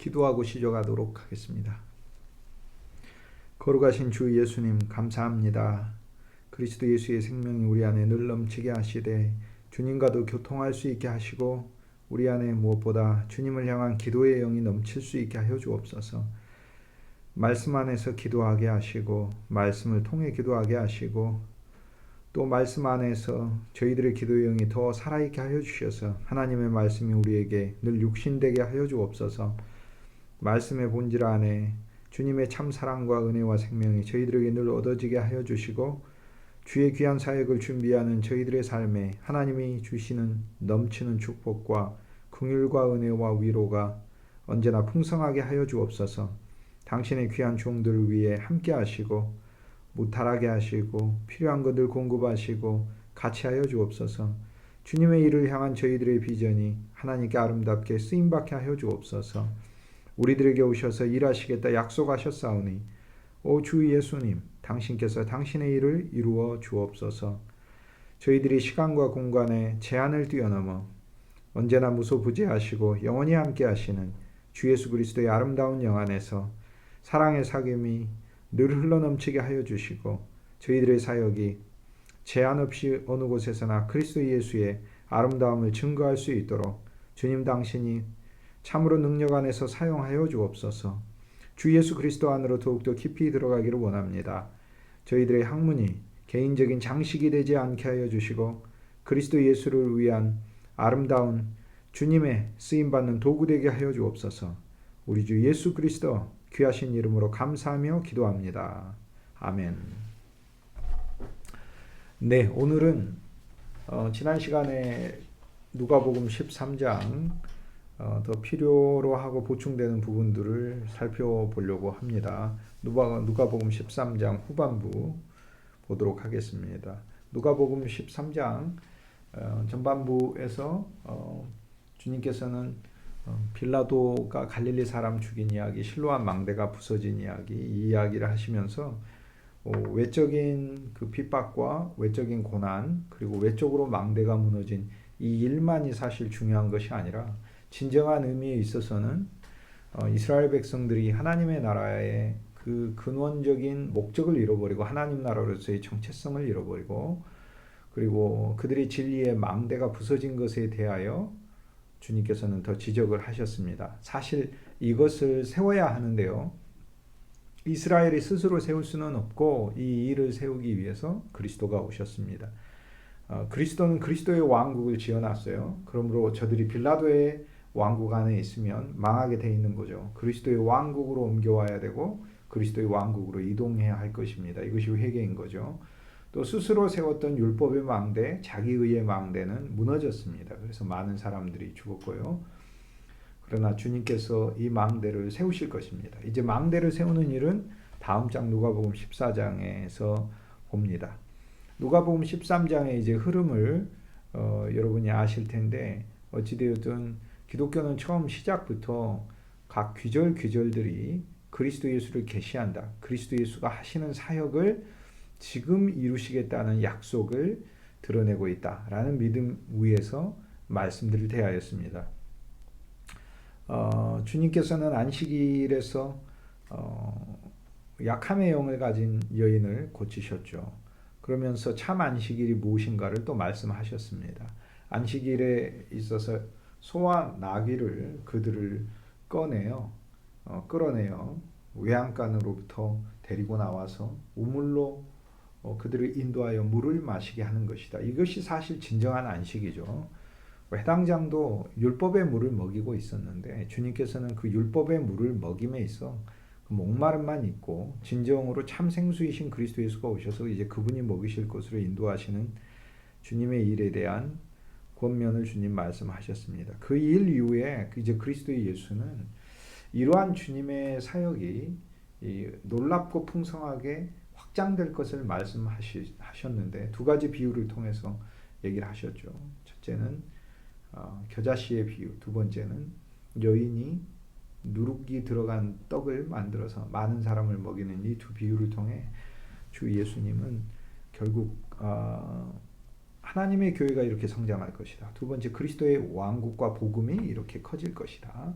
기도하고 시작하도록 하겠습니다. 거룩하신 주 예수님 감사합니다. 그리스도 예수의 생명이 우리 안에 늘 넘치게 하시되 주님과도 교통할 수 있게 하시고 우리 안에 무엇보다 주님을 향한 기도의 영이 넘칠 수 있게 하여 주옵소서. 말씀 안에서 기도하게 하시고 말씀을 통해 기도하게 하시고 또 말씀 안에서 저희들의 기도의 영이 더 살아있게 하여 주셔서 하나님의 말씀이 우리에게 늘 육신되게 하여 주옵소서. 말씀의 본질 안에 주님의 참 사랑과 은혜와 생명이 저희들에게 늘 얻어지게 하여 주시고 주의 귀한 사역을 준비하는 저희들의 삶에 하나님이 주시는 넘치는 축복과 긍휼과 은혜와 위로가 언제나 풍성하게 하여 주옵소서. 당신의 귀한 종들을 위해 함께 하시고 무탈하게 하시고 필요한 것들 공급하시고 같이 하여 주옵소서. 주님의 일을 향한 저희들의 비전이 하나님께 아름답게 쓰임받게 하여 주옵소서. 우리들에게 오셔서 일하시겠다 약속하셨사오니 오 주 예수님, 당신께서 당신의 일을 이루어 주옵소서. 저희들이 시간과 공간의 제한을 뛰어넘어 언제나 무소부재하시고 영원히 함께 하시는 주 예수 그리스도의 아름다운 영 안에서 사랑의 사귐이 늘 흘러넘치게 하여 주시고 저희들의 사역이 제한 없이 어느 곳에서나 그리스도 예수의 아름다움을 증거할 수 있도록 주님 당신이 참으로 능력 안에서 사용하여 주옵소서. 주 예수 그리스도 안으로 더욱더 깊이 들어가기를 원합니다. 저희들의 학문이 개인적인 장식이 되지 않게 하여 주시고 그리스도 예수를 위한 아름다운 주님의 쓰임받는 도구 되게 하여 주옵소서. 우리 주 예수 그리스도 귀하신 이름으로 감사하며 기도합니다. 아멘. 네, 오늘은 지난 시간에 누가복음 13장 더 필요로 하고 보충되는 부분들을 살펴보려고 합니다. 누가복음 13장 후반부 보도록 하겠습니다. 누가복음 13장 전반부에서 주님께서는 빌라도가 갈릴리 사람 죽인 이야기, 실로암 망대가 부서진 이야기, 이 이야기를 하시면서 외적인 그 핍박과 외적인 고난 그리고 외적으로 망대가 무너진 이 일만이 사실 중요한 것이 아니라 진정한 의미에 있어서는 이스라엘 백성들이 하나님의 나라의 그 근원적인 목적을 잃어버리고 하나님 나라로서의 정체성을 잃어버리고 그리고 그들의 진리의 망대가 부서진 것에 대하여 주님께서는 더 지적을 하셨습니다. 사실 이것을 세워야 하는데요. 이스라엘이 스스로 세울 수는 없고 이 일을 세우기 위해서 그리스도가 오셨습니다. 그리스도는 그리스도의 왕국을 지어놨어요. 그러므로 저들이 빌라도의 왕국 안에 있으면 망하게 돼 있는 거죠. 그리스도의 왕국으로 옮겨와야 되고 그리스도의 왕국으로 이동해야 할 것입니다. 이것이 회개인 거죠. 또 스스로 세웠던 율법의 망대, 자기의의 망대는 무너졌습니다. 그래서 많은 사람들이 죽었고요. 그러나 주님께서 이 망대를 세우실 것입니다. 이제 망대를 세우는 일은 다음 장 누가복음 14장에서 봅니다. 누가복음 13장의 이제 흐름을 여러분이 아실 텐데 어찌되었든 기독교는 처음 시작부터 각 귀절들이 그리스도 예수를 계시한다. 그리스도 예수가 하시는 사역을 지금 이루시겠다는 약속을 드러내고 있다라는 믿음 위에서 말씀들을 대하였습니다. 주님께서는 안식일에서 약함의 영을 가진 여인을 고치셨죠. 그러면서 참 안식일이 무엇인가를 또 말씀하셨습니다. 안식일에 있어서 소와 나귀를 그들을 끌어내요. 외양간으로부터 데리고 나와서 우물로 그들을 인도하여 물을 마시게 하는 것이다. 이것이 사실 진정한 안식이죠. 회당장도 율법의 물을 먹이고 있었는데 주님께서는 그 율법의 물을 먹임에 있어 목마름만 있고 진정으로 참 생수이신 그리스도 예수가 오셔서 이제 그분이 먹이실 것으로 인도하시는 주님의 일에 대한 권면을 주님 말씀하셨습니다. 그 일 이후에 이제 그리스도의 예수는 이러한 주님의 사역이 놀랍고 풍성하게 확장될 것을 말씀하셨는데 두 가지 비유를 통해서 얘기를 하셨죠. 첫째는 겨자씨의 비유, 두 번째는 여인이 누룩이 들어간 떡을 만들어서 많은 사람을 먹이는 이 두 비유를 통해 주 예수님은 결국 하나님의 교회가 이렇게 성장할 것이다. 두 번째, 그리스도의 왕국과 복음이 이렇게 커질 것이다.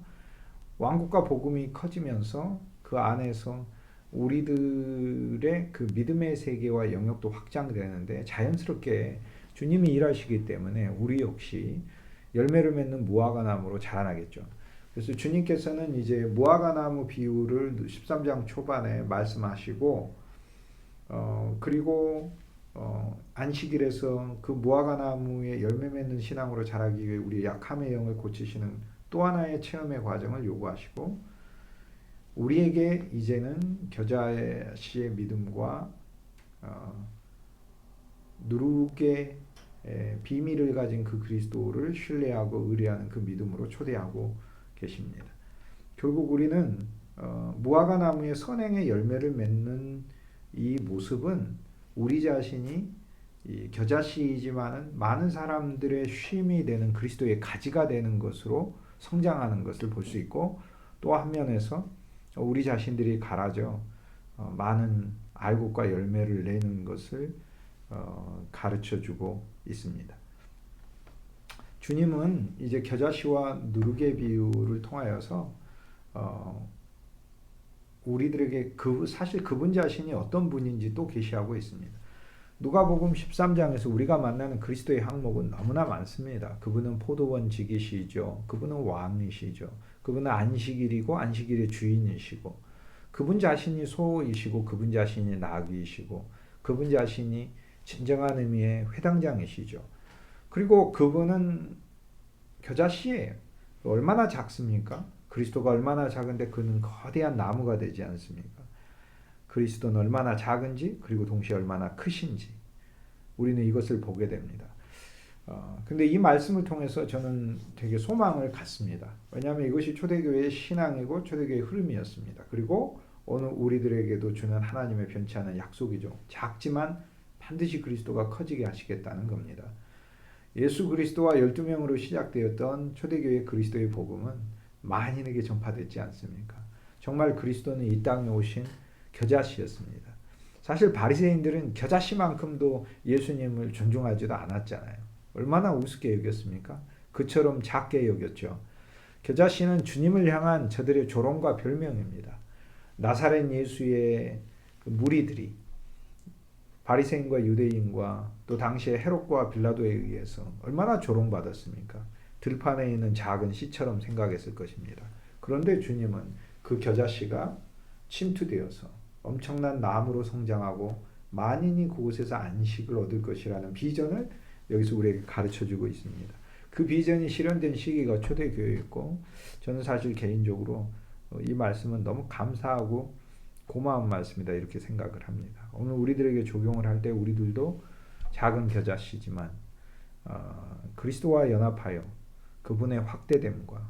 왕국과 복음이 커지면서 그 안에서 우리들의 그 믿음의 세계와 영역도 확장되는데 자연스럽게 주님이 일하시기 때문에 우리 역시 열매를 맺는 무화과 나무로 자라나겠죠. 그래서 주님께서는 이제 무화과 나무 비유를 13장 초반에 말씀하시고 그리고 안식일에서 그 무화과 나무의 열매 맺는 신앙으로 자라기 위해 우리 약함의 영을 고치시는 또 하나의 체험의 과정을 요구하시고 우리에게 이제는 겨자씨의 믿음과 누룩의 비밀을 가진 그 그리스도를 신뢰하고 의뢰하는 그 믿음으로 초대하고 계십니다. 결국 우리는 무화과 나무의 선행의 열매를 맺는 이 모습은 우리 자신이 이 겨자씨이지만은 많은 사람들의 쉼이 되는 그리스도의 가지가 되는 것으로 성장하는 것을 볼 수 있고 또 한 면에서 우리 자신들이 갈아져 많은 알곡과 열매를 내는 것을 가르쳐주고 있습니다. 주님은 이제 겨자씨와 누룩의 비유를 통하여서 우리들에게 사실 그분 자신이 어떤 분인지 또 계시하고 있습니다. 누가복음 13장에서 우리가 만나는 그리스도의 항목은 너무나 많습니다. 그분은 포도원지기시죠. 그분은 왕이시죠. 그분은 안식일이고 안식일의 주인이시고 그분 자신이 소이시고 그분 자신이 나귀이시고 그분 자신이 진정한 의미의 회당장이시죠. 그리고 그분은 겨자씨예요. 얼마나 작습니까? 그리스도가 얼마나 작은데 그는 거대한 나무가 되지 않습니까? 그리스도는 얼마나 작은지 그리고 동시에 얼마나 크신지 우리는 이것을 보게 됩니다. 근데 이 말씀을 통해서 저는 되게 소망을 갖습니다. 왜냐하면 이것이 초대교회의 신앙이고 초대교회의 흐름이었습니다. 그리고 오늘 우리들에게도 주는 하나님의 변치 않은 약속이죠. 작지만 반드시 그리스도가 커지게 하시겠다는 겁니다. 예수 그리스도와 12명으로 시작되었던 초대교회 그리스도의 복음은 만인에게 전파됐지 않습니까? 정말 그리스도는 이 땅에 오신 겨자씨였습니다. 사실 바리새인들은 겨자씨만큼도 예수님을 존중하지도 않았잖아요. 얼마나 우습게 여겼습니까? 그처럼 작게 여겼죠. 겨자씨는 주님을 향한 저들의 조롱과 별명입니다. 나사렛 예수의 그 무리들이 바리새인과 유대인과 또 당시의 헤롯과 빌라도에 의해서 얼마나 조롱받았습니까? 들판에 있는 작은 씨처럼 생각했을 것입니다. 그런데 주님은 그 겨자씨가 침투되어서 엄청난 나무로 성장하고 만인이 그곳에서 안식을 얻을 것이라는 비전을 여기서 우리에게 가르쳐주고 있습니다. 그 비전이 실현된 시기가 초대교회였고 저는 사실 개인적으로 이 말씀은 너무 감사하고 고마운 말씀이다 이렇게 생각을 합니다. 오늘 우리들에게 적용을 할 때 우리들도 작은 겨자씨지만 그리스도와 연합하여 그분의 확대됨과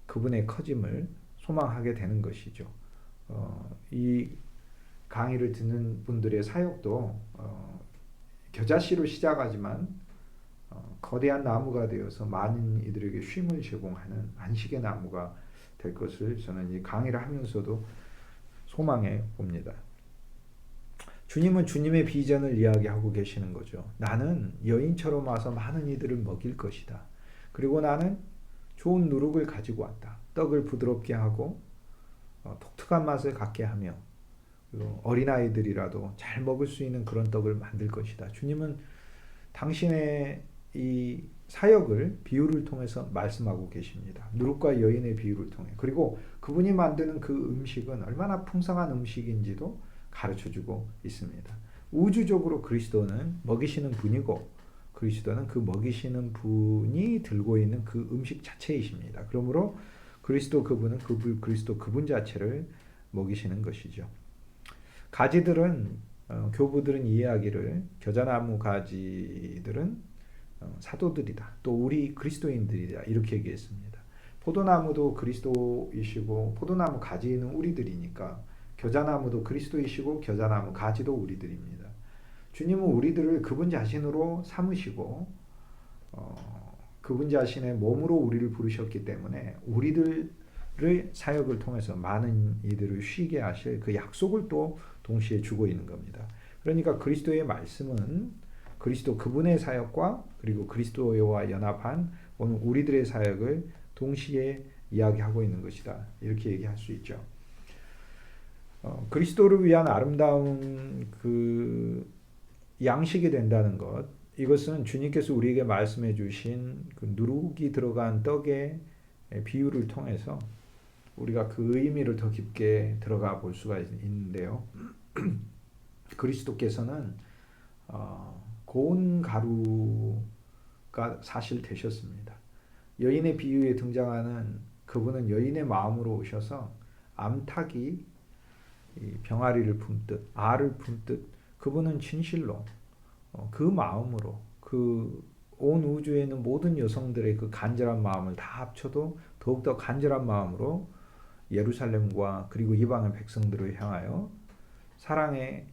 그분의 커짐을 소망하게 되는 것이죠. 이 강의를 듣는 분들의 사역도 겨자씨로 시작하지만 거대한 나무가 되어서 많은 이들에게 쉼을 제공하는 안식의 나무가 될 것을 저는 이 강의를 하면서도 소망해 봅니다. 주님은 주님의 비전을 이야기하고 계시는 거죠. 나는 여인처럼 와서 많은 이들을 먹일 것이다. 그리고 나는 좋은 누룩을 가지고 왔다. 떡을 부드럽게 하고 독특한 맛을 갖게 하며 어린아이들이라도 잘 먹을 수 있는 그런 떡을 만들 것이다. 주님은 당신의 이 사역을 비유를 통해서 말씀하고 계십니다. 누룩과 여인의 비유를 통해. 그리고 그분이 만드는 그 음식은 얼마나 풍성한 음식인지도 가르쳐주고 있습니다. 우주적으로 그리스도는 먹이시는 분이고 그리스도는 그 먹이시는 분이 들고 있는 그 음식 자체이십니다. 그러므로 그리스도 그분은 그리스도 그분 자체를 먹이시는 것이죠. 가지들은 교부들은 이해하기를 겨자나무 가지들은 사도들이다. 또 우리 그리스도인들이다. 이렇게 얘기했습니다. 포도나무도 그리스도이시고 포도나무 가지는 우리들이니까 겨자나무도 그리스도이시고 겨자나무 가지도 우리들입니다. 주님은 우리들을 그분 자신으로 삼으시고 그분 자신의 몸으로 우리를 부르셨기 때문에 우리들의 사역을 통해서 많은 이들을 쉬게 하실 그 약속을 또 동시에 주고 있는 겁니다. 그러니까 그리스도의 말씀은 그리스도 그분의 사역과 그리고 그리스도와 연합한 오늘 우리들의 사역을 동시에 이야기하고 있는 것이다. 이렇게 얘기할 수 있죠. 그리스도를 위한 아름다운 그 양식이 된다는 것, 이것은 주님께서 우리에게 말씀해 주신 그 누룩이 들어간 떡의 비유를 통해서 우리가 그 의미를 더 깊게 들어가 볼 수가 있는데요. 그리스도께서는 고운 가루가 사실 되셨습니다. 여인의 비유에 등장하는 그분은 여인의 마음으로 오셔서 암탉이 병아리를 품듯 알을 품듯 그분은 진실로 그 마음으로 그 온 우주에 있는 모든 여성들의 그 간절한 마음을 다 합쳐도 더욱더 간절한 마음으로 예루살렘과 그리고 이방의 백성들을 향하여 사랑의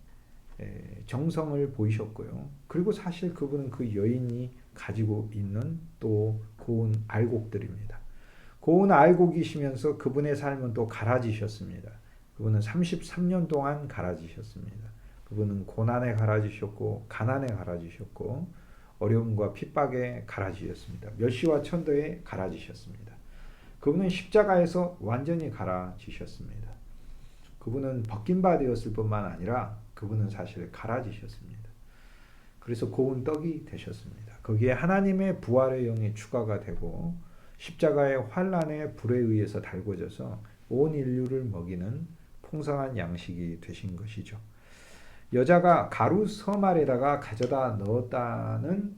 정성을 보이셨고요. 그리고 사실 그분은 그 여인이 가지고 있는 또 고운 알곡들입니다. 고운 알곡이시면서 그분의 삶은 또 갈아지셨습니다. 그분은 33년 동안 갈아지셨습니다. 그분은 고난에 갈아지셨고 가난에 갈아지셨고 어려움과 핍박에 갈아지셨습니다. 멸시와 천도에 갈아지셨습니다. 그분은 십자가에서 완전히 갈아지셨습니다. 그분은 벗긴 바 되었을 뿐만 아니라 그분은 사실 갈아지셨습니다. 그래서 고운 떡이 되셨습니다. 거기에 하나님의 부활의 영이 추가가 되고 십자가의 환란의 불에 의해서 달궈져서 온 인류를 먹이는 풍성한 양식이 되신 것이죠. 여자가 가루 서말에다가 가져다 넣었다는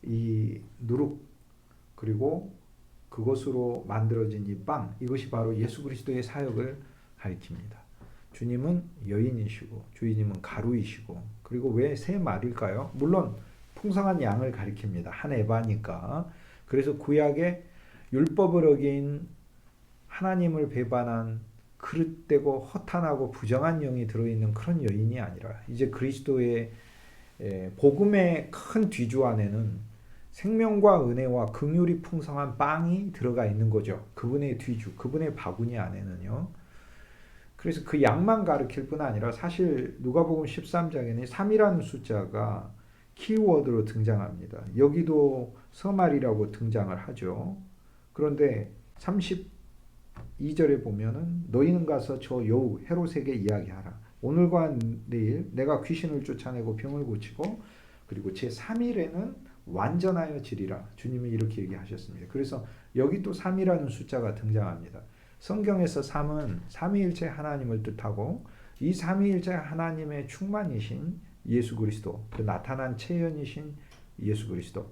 이 누룩 그리고 그것으로 만들어진 이 빵, 이것이 바로 예수 그리스도의 사역을 가리킵니다. 주님은 여인이시고 주님은 가루이시고 그리고 왜 세 마리일까요? 물론 풍성한 양을 가리킵니다. 한 에바니까. 그래서 구약의 율법을 어긴 하나님을 배반한 그릇되고 허탄하고 부정한 영이 들어있는 그런 여인이 아니라 이제 그리스도의 복음의 큰 뒤주 안에는 생명과 은혜와 긍휼이 풍성한 빵이 들어가 있는 거죠. 그분의 뒤주, 그분의 바구니 안에는요. 그래서 그 양만 가르칠 뿐 아니라 사실 누가복음 13장에는 3이라는 숫자가 키워드로 등장합니다. 여기도 서말이라고 등장을 하죠. 그런데 32절에 보면은 너희는 가서 저 여우 헤롯에게 이야기하라. 오늘과 내일 내가 귀신을 쫓아내고 병을 고치고 그리고 제 3일에는 완전하여 지리라. 주님이 이렇게 얘기하셨습니다. 그래서 여기 또 3이라는 숫자가 등장합니다. 성경에서 3은 삼위일체 하나님을 뜻하고 이 삼위일체 하나님의 충만이신 예수 그리스도, 그 나타난 체현이신 예수 그리스도,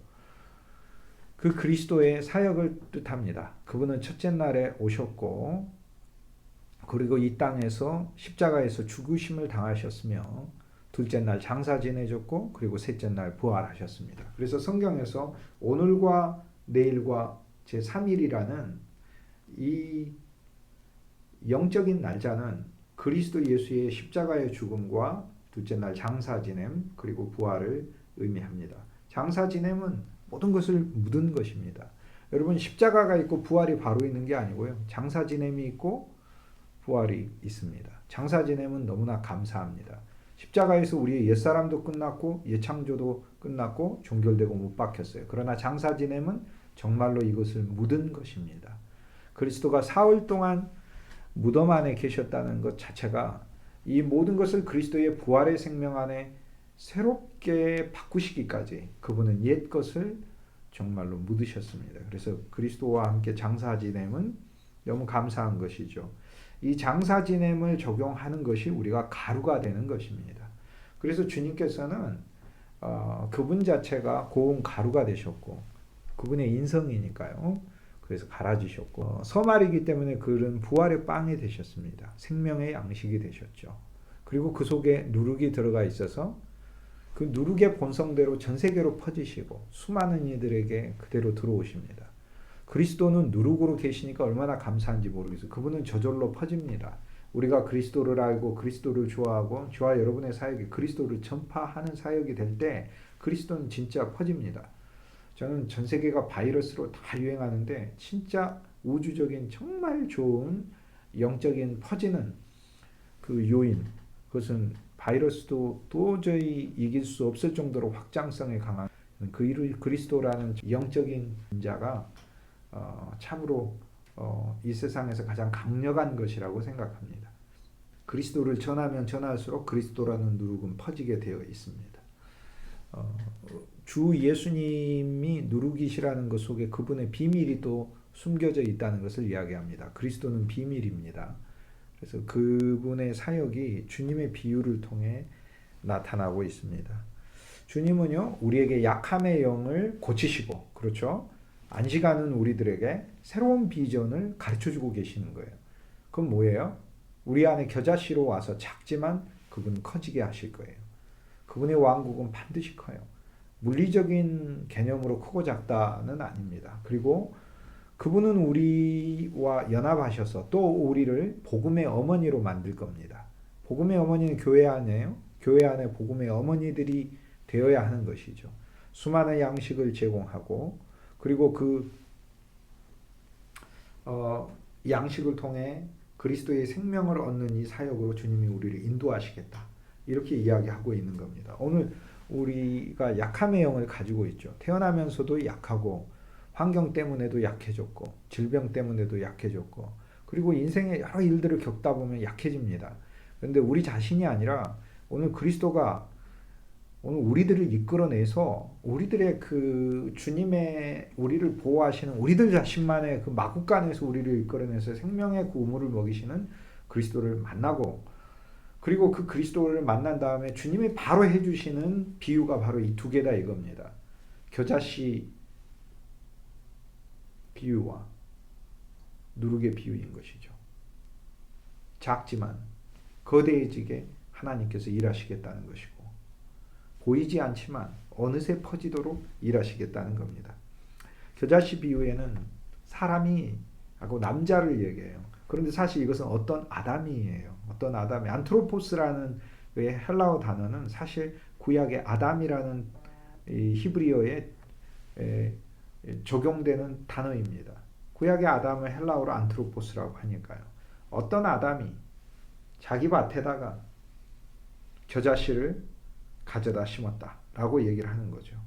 그 그리스도의 사역을 뜻합니다. 그분은 첫째 날에 오셨고 그리고 이 땅에서 십자가에서 죽으심을 당하셨으며 둘째 날 장사 지내셨고 그리고 셋째 날 부활하셨습니다. 그래서 성경에서 오늘과 내일과 제3일이라는 이 영적인 날짜는 그리스도 예수의 십자가의 죽음과 둘째 날 장사 지냄 그리고 부활을 의미합니다. 장사 지냄은 모든 것을 묻은 것입니다. 여러분 십자가가 있고 부활이 바로 있는 게 아니고요. 장사 지냄이 있고 부활이 있습니다. 장사 지냄은 너무나 감사합니다. 십자가에서 우리의 옛사람도 끝났고 옛창조도 끝났고 종결되고 못 박혔어요. 그러나 장사 지냄은 정말로 이것을 묻은 것입니다. 그리스도가 사흘 동안 무덤 안에 계셨다는 것 자체가 이 모든 것을 그리스도의 부활의 생명 안에 새롭게 바꾸시기까지 그분은 옛 것을 정말로 묻으셨습니다. 그래서 그리스도와 함께 장사 지냄은 너무 감사한 것이죠. 이 장사 지냄을 적용하는 것이 우리가 가루가 되는 것입니다. 그래서 주님께서는 그분 자체가 고운 가루가 되셨고 그분의 인성이니까요. 그래서 갈아지셨고 서말이기 때문에 그는 부활의 빵이 되셨습니다. 생명의 양식이 되셨죠. 그리고 그 속에 누룩이 들어가 있어서 그 누룩의 본성대로 전 세계로 퍼지시고 수많은 이들에게 그대로 들어오십니다. 그리스도는 누룩으로 계시니까 얼마나 감사한지 모르겠어요. 그분은 저절로 퍼집니다. 우리가 그리스도를 알고 그리스도를 좋아하고 저와 여러분의 사역이 그리스도를 전파하는 사역이 될 때 그리스도는 진짜 퍼집니다. 저는 전 세계가 바이러스로 다 유행하는데 진짜 우주적인 정말 좋은 영적인 퍼지는 그 요인, 그것은 바이러스도 도저히 이길 수 없을 정도로 확장성이 강한 그 그리스도라는 영적인 자가 참으로 이 세상에서 가장 강력한 것이라고 생각합니다. 그리스도를 전하면 전할수록 그리스도라는 누룩은 퍼지게 되어 있습니다. 주 예수님이 누룩이시라는 것 속에 그분의 비밀이 또 숨겨져 있다는 것을 이야기합니다. 그리스도는 비밀입니다. 그래서 그분의 사역이 주님의 비유를 통해 나타나고 있습니다. 주님은요, 우리에게 약함의 영을 고치시고, 그렇죠? 안식하는 우리들에게 새로운 비전을 가르쳐주고 계시는 거예요. 그건 뭐예요? 우리 안에 겨자씨로 와서 작지만 그분은 커지게 하실 거예요. 그분의 왕국은 반드시 커요. 물리적인 개념으로 크고 작다는 아닙니다. 그리고 그분은 우리와 연합하셔서 또 우리를 복음의 어머니로 만들 겁니다. 복음의 어머니는 교회 안에요. 교회 안에 복음의 어머니들이 되어야 하는 것이죠. 수많은 양식을 제공하고 그리고 그 양식을 통해 그리스도의 생명을 얻는 이 사역으로 주님이 우리를 인도하시겠다. 이렇게 이야기하고 있는 겁니다. 오늘 우리가 약함의 영을 가지고 있죠. 태어나면서도 약하고 환경 때문에도 약해졌고 질병 때문에도 약해졌고 그리고 인생의 여러 일들을 겪다 보면 약해집니다. 그런데 우리 자신이 아니라 오늘 그리스도가 오늘 우리들을 이끌어내서 우리들의 그 주님의 우리를 보호하시는 우리들 자신만의 그 마국간에서 우리를 이끌어내서 생명의 그 우물을 먹이시는 그리스도를 만나고 그리고 그 그리스도를 만난 다음에 주님이 바로 해주시는 비유가 바로 이 두 개다 이겁니다. 겨자씨 비유와 누룩의 비유인 것이죠. 작지만 거대해지게 하나님께서 일하시겠다는 것이고 보이지 않지만 어느새 퍼지도록 일하시겠다는 겁니다. 겨자씨 비유에는 사람이 하고 남자를 얘기해요. 그런데 사실 이것은 어떤 아담이에요. 어떤 아담이 안트로포스라는 헬라어 단어는 사실 구약의 아담이라는 히브리어에 적용되는 단어입니다. 구약의 아담을 헬라어로 안트로포스라고 하니까요. 어떤 아담이 자기 밭에다가 겨자씨를 가져다 심었다라고 얘기를 하는 거죠.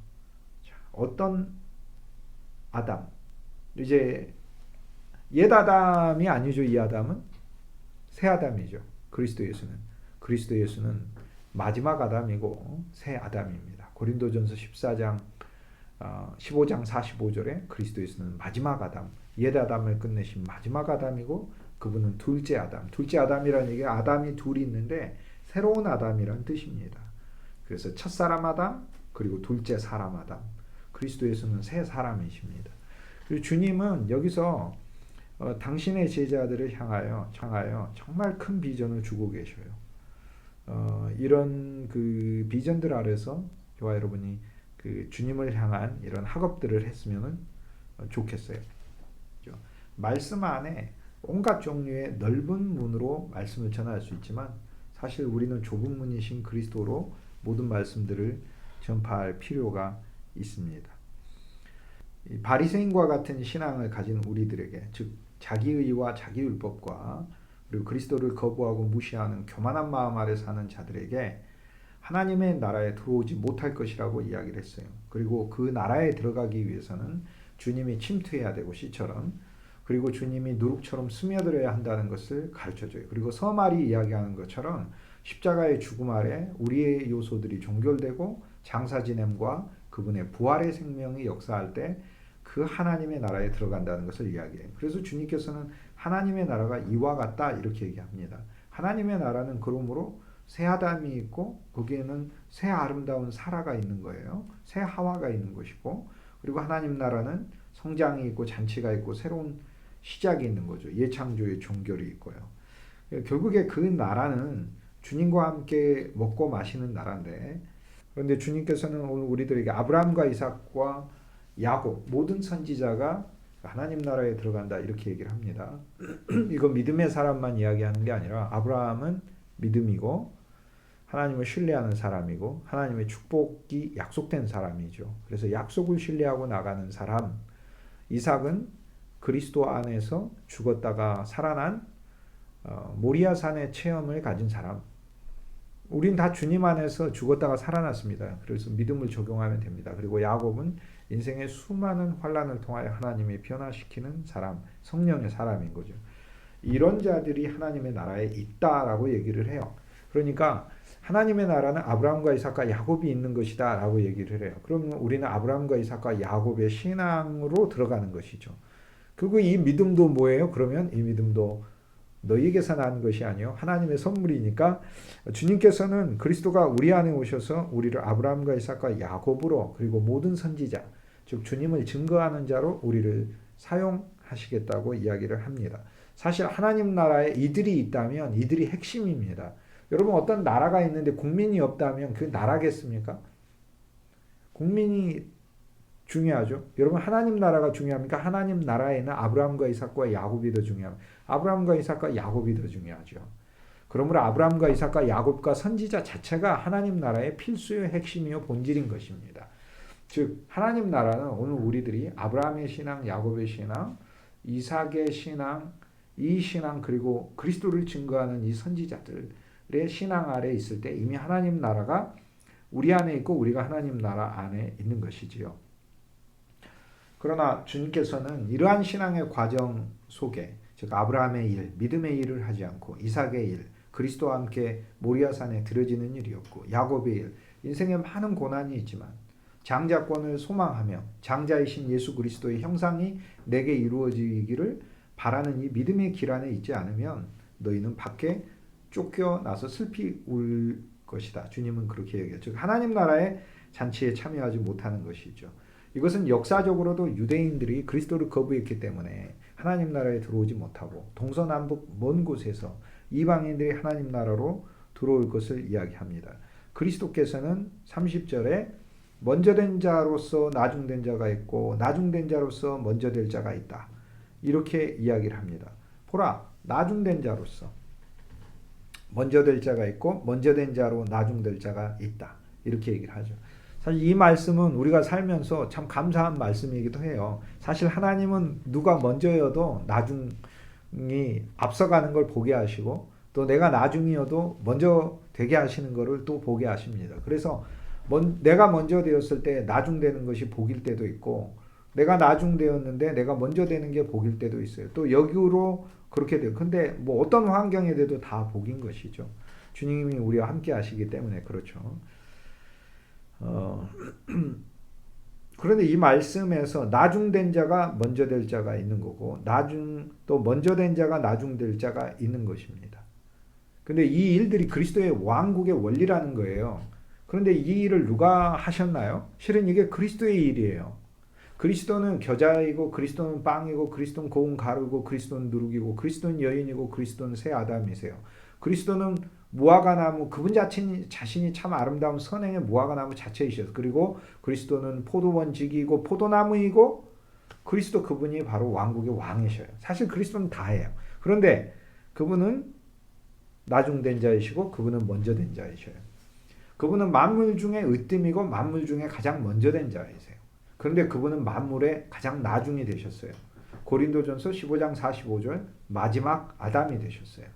자, 어떤 아담? 이제 옛 아담이 아니죠. 이 아담은 새 아담이죠. 그리스도 예수는 마지막 아담이고 새 아담입니다. 고린도전서 14장 15장 45절에 그리스도 예수는 마지막 아담, 옛 아담을 끝내신 마지막 아담이고 그분은 둘째 아담. 둘째 아담이라는 얘기가 아담이 둘이 있는데 새로운 아담이라는 뜻입니다. 그래서 첫사람 아담 그리고 둘째 사람 아담. 그리스도 예수는 새 사람이십니다. 그리고 주님은 여기서 당신의 제자들을 향하여 정말 큰 비전을 주고 계셔요. 이런 그 비전들 아래서 저와 여러분이 그 주님을 향한 이런 학업들을 했으면 좋겠어요. 그렇죠? 말씀 안에 온갖 종류의 넓은 문으로 말씀을 전할 수 있지만 사실 우리는 좁은 문이신 그리스도로 모든 말씀들을 전파할 필요가 있습니다. 바리새인과 같은 신앙을 가진 우리들에게 즉 자기의와 자기율법과 그리고 그리스도를 거부하고 무시하는 교만한 마음 아래 사는 자들에게 하나님의 나라에 들어오지 못할 것이라고 이야기를 했어요. 그리고 그 나라에 들어가기 위해서는 주님이 침투해야 되고 씨처럼 그리고 주님이 누룩처럼 스며들어야 한다는 것을 가르쳐줘요. 그리고 서말이 이야기하는 것처럼 십자가의 죽음 아래 우리의 요소들이 종결되고 장사 지냄과 그분의 부활의 생명이 역사할 때 그 하나님의 나라에 들어간다는 것을 이야기해요. 그래서 주님께서는 하나님의 나라가 이와 같다 이렇게 얘기합니다. 하나님의 나라는 그러므로 새 아담이 있고 거기에는 새 아름다운 사라가 있는 거예요. 새 하와가 있는 것이고 그리고 하나님 나라는 성장이 있고 잔치가 있고 새로운 시작이 있는 거죠. 예창조의 종결이 있고요. 결국에 그 나라는 주님과 함께 먹고 마시는 나라인데 그런데 주님께서는 오늘 우리들에게 아브라함과 이삭과 야곱 모든 선지자가 하나님 나라에 들어간다 이렇게 얘기를 합니다. 이거 믿음의 사람만 이야기하는 게 아니라 아브라함은 믿음이고 하나님을 신뢰하는 사람이고 하나님의 축복이 약속된 사람이죠. 그래서 약속을 신뢰하고 나가는 사람. 이삭은 그리스도 안에서 죽었다가 살아난 모리아산의 체험을 가진 사람. 우린 다 주님 안에서 죽었다가 살아났습니다. 그래서 믿음을 적용하면 됩니다. 그리고 야곱은 인생의 수많은 환난을 통하여 하나님이 변화시키는 사람, 성령의 사람인 거죠. 이런 자들이 하나님의 나라에 있다라고 얘기를 해요. 그러니까 하나님의 나라는 아브라함과 이삭과 야곱이 있는 것이다 라고 얘기를 해요. 그러면 우리는 아브라함과 이삭과 야곱의 신앙으로 들어가는 것이죠. 그리고 이 믿음도 뭐예요? 그러면 이 믿음도 너희에게서 난 것이 아니요 하나님의 선물이니까 주님께서는 그리스도가 우리 안에 오셔서 우리를 아브라함과 이삭과 야곱으로 그리고 모든 선지자 즉 주님을 증거하는 자로 우리를 사용하시겠다고 이야기를 합니다. 사실 하나님 나라에 이들이 있다면 이들이 핵심입니다. 여러분 어떤 나라가 있는데 국민이 없다면 그 나라겠습니까? 국민이 중요하죠. 여러분 하나님 나라가 중요합니까? 하나님 나라에는 아브라함과 이삭과 야곱이 더 중요합니다. 아브라함과 이삭과 야곱이 더 중요하죠. 그러므로 아브라함과 이삭과 야곱과 선지자 자체가 하나님 나라의 필수의 핵심이요 본질인 것입니다. 즉 하나님 나라는 오늘 우리들이 아브라함의 신앙, 야곱의 신앙, 이삭의 신앙, 이 신앙 그리고 그리스도를 증거하는 이 선지자들의 신앙 아래 있을 때 이미 하나님 나라가 우리 안에 있고 우리가 하나님 나라 안에 있는 것이지요. 그러나 주님께서는 이러한 신앙의 과정 속에 즉 아브라함의 일, 믿음의 일을 하지 않고 이삭의 일, 그리스도와 함께 모리아산에 들어지는 일이었고 야곱의 일, 인생에 많은 고난이 있지만 장자권을 소망하며 장자이신 예수 그리스도의 형상이 내게 이루어지기를 바라는 이 믿음의 길 안에 있지 않으면 너희는 밖에 쫓겨나서 슬피 울 것이다. 주님은 그렇게 얘기해요. 즉 하나님 나라의 잔치에 참여하지 못하는 것이죠. 이것은 역사적으로도 유대인들이 그리스도를 거부했기 때문에 하나님 나라에 들어오지 못하고 동서남북 먼 곳에서 이방인들이 하나님 나라로 들어올 것을 이야기합니다. 그리스도께서는 30절에 먼저 된 자로서 나중된 자가 있고 나중된 자로서 먼저 될 자가 있다. 이렇게 이야기를 합니다. 보라, 나중된 자로서 먼저 될 자가 있고 먼저 된 자로 나중될 자가 있다. 이렇게 얘기를 하죠. 사실 이 말씀은 우리가 살면서 참 감사한 말씀이기도 해요. 사실 하나님은 누가 먼저여도 나중이 앞서가는 걸 보게 하시고 또 내가 나중이어도 먼저 되게 하시는 것을 또 보게 하십니다. 그래서 내가 먼저 되었을 때 나중되는 것이 복일 때도 있고 내가 나중되었는데 내가 먼저 되는 게 복일 때도 있어요. 또 역으로 그렇게 돼요. 근데 뭐 어떤 환경에 돼도 다 복인 것이죠. 주님이 우리와 함께 하시기 때문에 그렇죠. 그런데 이 말씀에서 나중된 자가 먼저 될 자가 있는 거고 또 먼저 된 자가 나중될 자가 있는 것입니다. 근데 이 일들이 그리스도의 왕국의 원리라는 거예요. 그런데 이 일을 누가 하셨나요? 실은 이게 그리스도의 일이에요. 그리스도는 겨자이고 그리스도는 빵이고 그리스도는 고운 가루고 그리스도는 누룩이고 그리스도는 여인이고 그리스도는 새 아담이세요. 그리스도는 무화과나무 그분 자신이 참 아름다운 선행의 무화과나무 자체이셔서 그리고 그리스도는 포도원지기이고 포도나무이고 그리스도 그분이 바로 왕국의 왕이셔요. 사실 그리스도는 다예요. 그런데 그분은 나중된 자이시고 그분은 먼저 된 자이셔요. 그분은 만물 중에 으뜸이고 만물 중에 가장 먼저 된 자이세요. 그런데 그분은 만물의 가장 나중이 되셨어요. 고린도전서 15장 45절 마지막 아담이 되셨어요.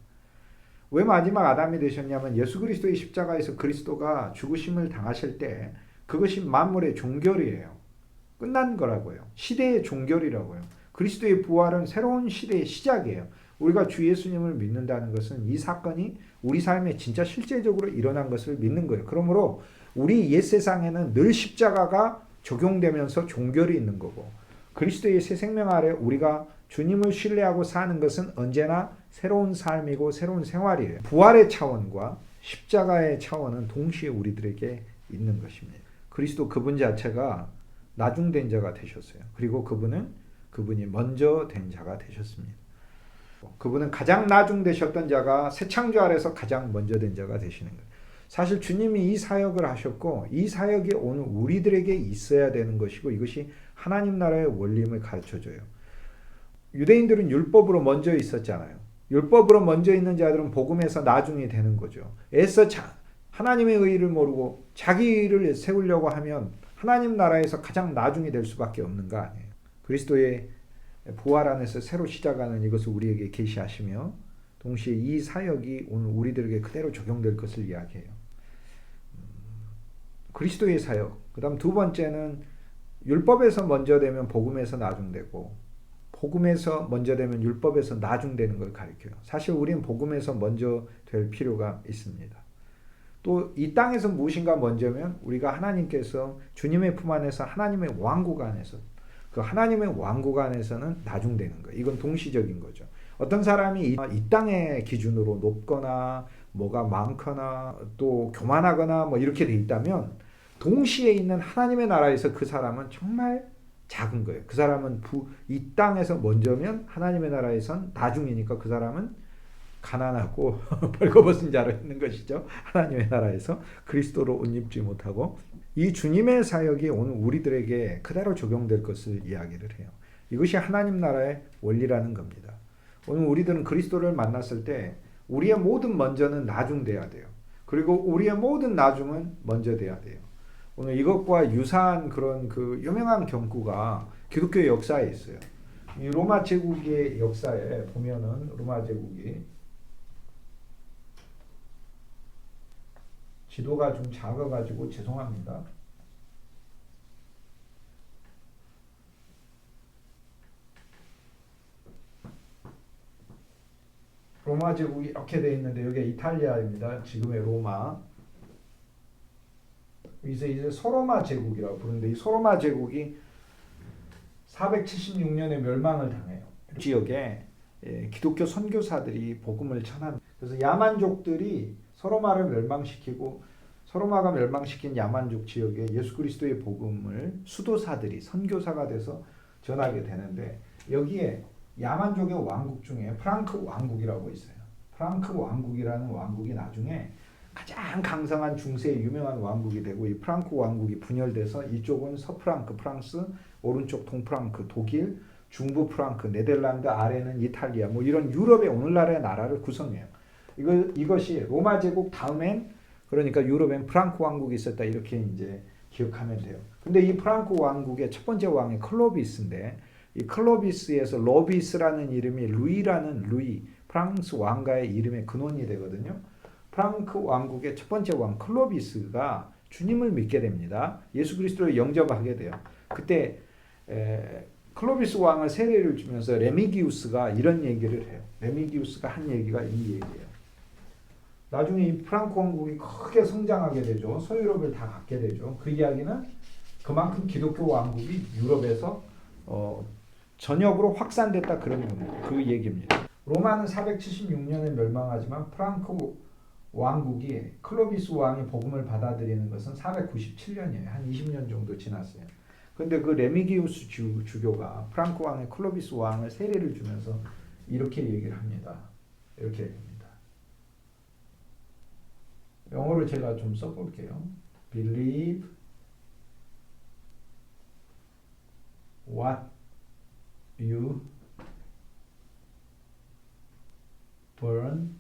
왜 마지막 아담이 되셨냐면 예수 그리스도의 십자가에서 그리스도가 죽으심을 당하실 때 그것이 만물의 종결이에요. 끝난 거라고요. 시대의 종결이라고요. 그리스도의 부활은 새로운 시대의 시작이에요. 우리가 주 예수님을 믿는다는 것은 이 사건이 우리 삶에 진짜 실제적으로 일어난 것을 믿는 거예요. 그러므로 우리 옛 세상에는 늘 십자가가 적용되면서 종결이 있는 거고 그리스도의 새 생명 아래 우리가 주님을 신뢰하고 사는 것은 언제나 새로운 삶이고 새로운 생활이에요. 부활의 차원과 십자가의 차원은 동시에 우리들에게 있는 것입니다. 그리스도 그분 자체가 나중된 자가 되셨어요. 그리고 그분이 먼저 된 자가 되셨습니다. 그분은 가장 나중되셨던 자가 새 창조 아래서 가장 먼저 된 자가 되시는 거예요. 사실 주님이 이 사역을 하셨고 이 사역이 오늘 우리들에게 있어야 되는 것이고 이것이 하나님 나라의 원리임을 가르쳐줘요. 유대인들은 율법으로 먼저 있었잖아요. 율법으로 먼저 있는 자들은 복음에서 나중이 되는 거죠. 애써 하나님의 의의를 모르고 자기 의의를 세우려고 하면 하나님 나라에서 가장 나중이 될 수밖에 없는 거 아니에요. 그리스도의 부활 안에서 새로 시작하는 이것을 우리에게 계시하시며 동시에 이 사역이 오늘 우리들에게 그대로 적용될 것을 이야기해요. 그리스도의 사역. 그다음 두 번째는 율법에서 먼저 되면 복음에서 나중되고 복음에서 먼저 되면 율법에서 나중되는 걸 가리켜요. 사실 우리는 복음에서 먼저 될 필요가 있습니다. 또 이 땅에서 무엇인가 먼저면 우리가 하나님께서 주님의 품 안에서 하나님의 왕국 안에서 그 하나님의 왕국 안에서는 나중되는 거예요. 이건 동시적인 거죠. 어떤 사람이 이 땅의 기준으로 높거나 뭐가 많거나 또 교만하거나 뭐 이렇게 돼 있다면 동시에 있는 하나님의 나라에서 그 사람은 정말 작은 거예요. 그 사람은 이 땅에서 먼저면 하나님의 나라에선 나중이니까 그 사람은 가난하고 벌거벗은 자로 있는 것이죠. 하나님의 나라에서 그리스도로 옷 입지 못하고 이 주님의 사역이 오늘 우리들에게 그대로 적용될 것을 이야기를 해요. 이것이 하나님 나라의 원리라는 겁니다. 오늘 우리들은 그리스도를 만났을 때 우리의 모든 먼저는 나중돼야 돼요. 그리고 우리의 모든 나중은 먼저 돼야 돼요. 오늘 이것과 유사한 그런 그 유명한 경구가 기독교 역사에 있어요. 이 로마 제국의 역사에 보면은 로마 제국이 지도가 좀 작아가지고 죄송합니다. 로마 제국이 이렇게 되어 있는데 여기가 이탈리아입니다. 지금의 로마. 이제 소로마 제국이라고 부르는데 이 소로마 제국이 476년에 멸망을 당해요. 지역에 기독교 선교사들이 복음을 전합니다. 그래서 야만족들이 소로마를 멸망시키고 소로마가 멸망시킨 야만족 지역에 예수 그리스도의 복음을 수도사들이 선교사가 돼서 전하게 되는데 여기에 야만족의 왕국 중에 프랑크 왕국이라고 있어요. 프랑크 왕국이라는 왕국이 나중에 가장 강성한 중세의 유명한 왕국이 되고 이 프랑크 왕국이 분열돼서 이쪽은 서프랑크 프랑스, 오른쪽 동프랑크 독일, 중부 프랑크 네덜란드, 아래는 이탈리아 뭐 이런 유럽의 오늘날의 나라를 구성해요. 이것이 로마 제국 다음엔 그러니까 유럽엔 프랑크 왕국이 있었다 이렇게 이제 기억하면 돼요. 근데 이 프랑크 왕국의 첫 번째 왕이 클로비스인데 이 클로비스에서 로비스라는 이름이 루이라는 루이 프랑스 왕가의 이름의 근원이 되거든요. 프랑크 왕국의 첫 번째 왕 클로비스가 주님을 믿게 됩니다. 예수 그리스도를 영접하게 돼요. 그때 클로비스 왕을 세례를 주면서 레미기우스가 이런 얘기를 해요. 레미기우스가 한 얘기가 이 얘기예요. 나중에 이 프랑크 왕국이 크게 성장하게 되죠. 서유럽을 다 갖게 되죠. 그 이야기는 그만큼 기독교 왕국이 유럽에서 전역으로 확산됐다 그런 겁니다. 그 얘기입니다. 로마는 476년에 멸망하지만 프랑크 왕국이 클로비스 왕이 복음을 받아들이는 것은 497년이에요. 한 20년 정도 지났어요. 근데 그 레미기우스 주교가 프랑크 왕의 클로비스 왕을 세례를 주면서 이렇게 얘기를 합니다. 이렇게 얘기합니다. 영어로 제가 좀 써볼게요. Believe what you burn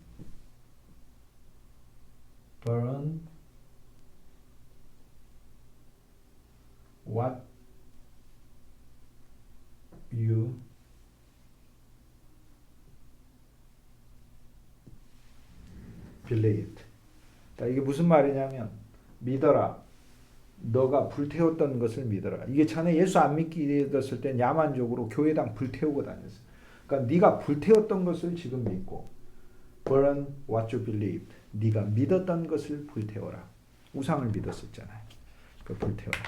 what you believed. 이게 무슨 말이냐면 믿어라. 너가 불태웠던 것을 믿어라. 이게 전에 예수 안 믿게 됐을 땐 야만적으로 교회당 불태우고 다녔어요. 그러니까 네가 불태웠던 것을 지금 믿고 burn what you believed. 네가 믿었던 것을 불태워라. 우상을 믿었었잖아요. 그 불태워라.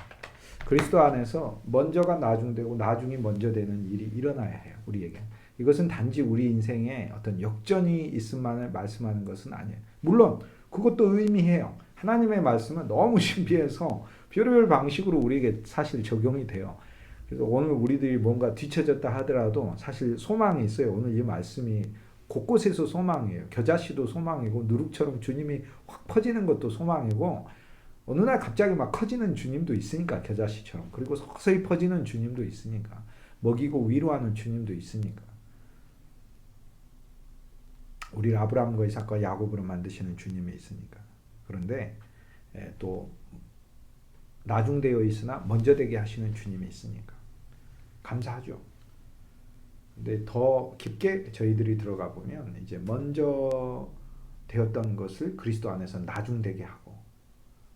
그리스도 안에서 먼저가 나중되고 나중이 먼저 되는 일이 일어나야 해요. 우리에게. 이것은 단지 우리 인생에 어떤 역전이 있음만을 말씀하는 것은 아니에요. 물론 그것도 의미해요. 하나님의 말씀은 너무 신비해서 별의별 방식으로 우리에게 사실 적용이 돼요. 그래서 오늘 우리들이 뭔가 뒤처졌다 하더라도 사실 소망이 있어요. 오늘 이 말씀이 곳곳에서 소망이에요. 겨자씨도 소망이고 누룩처럼 주님이 확 퍼지는 것도 소망이고 어느 날 갑자기 막 커지는 주님도 있으니까 겨자씨처럼. 그리고 서서히 퍼지는 주님도 있으니까. 먹이고 위로하는 주님도 있으니까. 우리 아브라함과 이삭과 야곱으로 만드시는 주님이 있으니까. 그런데 또 나중되어 있으나 먼저 되게 하시는 주님이 있으니까. 감사하죠. 근데 더 깊게 저희들이 들어가 보면 이제 먼저 되었던 것을 그리스도 안에서 나중되게 하고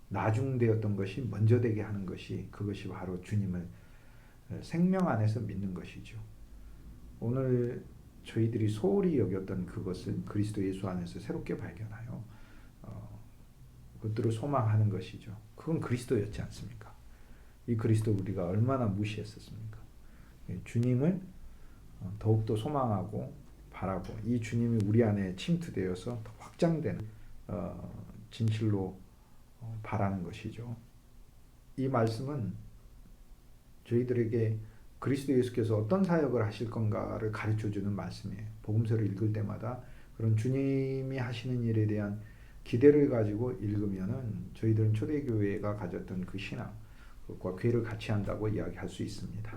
나중되었던 것이 먼저 되게 하는 것이, 그것이 바로 주님을 생명 안에서 믿는 것이죠. 오늘 저희들이 소홀히 여겼던 그것을 그리스도 예수 안에서 새롭게 발견하여 그것들을 소망하는 것이죠. 그건 그리스도였지 않습니까? 이 그리스도 우리가 얼마나 무시했었습니까? 주님을 더욱더 소망하고 바라고, 이 주님이 우리 안에 침투되어서 더 확장되는 진실로 바라는 것이죠. 이 말씀은 저희들에게 그리스도 예수께서 어떤 사역을 하실 건가를 가르쳐주는 말씀이에요. 복음서를 읽을 때마다 그런 주님이 하시는 일에 대한 기대를 가지고 읽으면은 저희들은 초대교회가 가졌던 그 신앙, 그것과 괴를 같이 한다고 이야기할 수 있습니다.